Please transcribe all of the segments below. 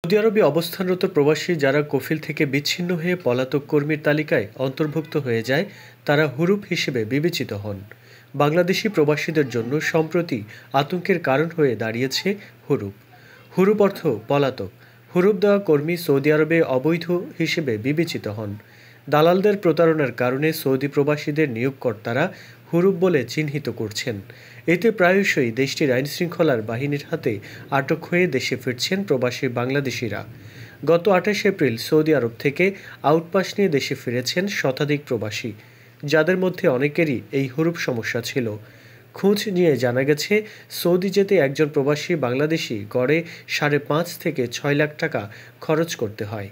Saudi আরবে অবস্থানরত প্রবাসী যারা কফিল থেকে বিচ্ছিন্ন হয়ে পলাতক কর্মীর তালিকায় অন্তর্ভুক্ত হয়ে যায় তারা হুরুপ হিসেবে বিবেচিত হন। বাংলাদেশি প্রবাসীদের জন্য সম্প্রতি আতঙ্কের কারণ হয়ে দাঁড়িয়েছে হুরুপ। হুরুপ অর্থ পলাতক। হুরুপ দেওয়া কর্মী সৌদি আরবে অবৈধ হিসেবে বিবেচিত হন। দালালদের প্রতারণার কারণে সৌদি প্রবাসীদের নিয়োগকর্তারা হুরুপ বলে চিহ্নিত করছেন। এতে প্রায়শই দেশটির আইনশৃঙ্খলার বাহিনীর হাতে আটক হয়ে দেশে ফিরছেন প্রবাসী বাংলাদেশিরা। গত ২৮ এপ্রিল সৌদি আরব থেকে আউটপাস নিয়ে দেশে ফিরেছেন শতাধিক প্রবাসী, যাদের মধ্যে অনেকেরই এই হুরুপ সমস্যা ছিল। খোঁজ নিয়ে জানা গেছে, সৌদি যেতে একজন প্রবাসী বাংলাদেশি গড়ে ৫.৫ থেকে ৬ লাখ টাকা খরচ করতে হয়।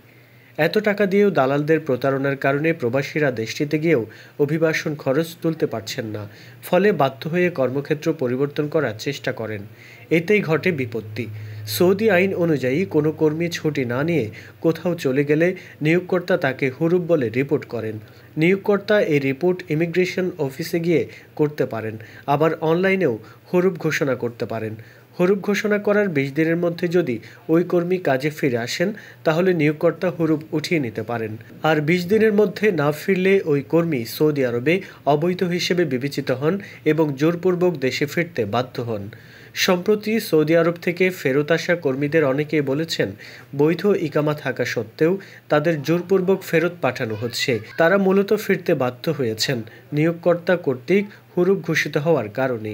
এত টাকা দিয়েও দালালদের প্রতারণার কারণে প্রবাসীরা দেশটিতে গিয়েও অভিবাসন খরচ তুলতে পারছেন না। ফলে বাধ্য হয়ে কর্মক্ষেত্র পরিবর্তন করার চেষ্টা করেন। এতেই ঘটে বিপত্তি। সৌদি আইন অনুযায়ী কোনো কর্মী ছুটি না নিয়ে কোথাও চলে গেলে নিয়োগকর্তা তাকে হুরুপ বলে রিপোর্ট করেন। নিয়োগকর্তা এই রিপোর্ট ইমিগ্রেশন অফিসে গিয়ে করতে পারেন, আবার অনলাইনেও হুরুপ ঘোষণা করতে পারেন। হুরুপ ঘোষণা করার ২০ দিনের মধ্যে যদি ওই কর্মী কাজে ফিরে আসেন, তাহলে নিয়োগকর্তা হুরুপ উঠিয়ে নিতে পারেন। আর ২০ দিনের মধ্যে না ফিরলে ওই কর্মী সৌদি আরবে অবৈধ হিসেবে বিবেচিত হন এবং জোরপূর্বক দেশে ফিরতে বাধ্য হন। সম্প্রতি সৌদি আরব থেকে ফেরত আসা কর্মীদের অনেকেই বলেছেন, বৈধ ইকামা থাকা সত্ত্বেও তাদের জোরপূর্বক ফেরত পাঠানো হচ্ছে। তারা মূলত ফিরতে বাধ্য হয়েছেন নিয়োগকর্তা কর্তৃক হুরুপ ঘোষিত হওয়ার কারণে।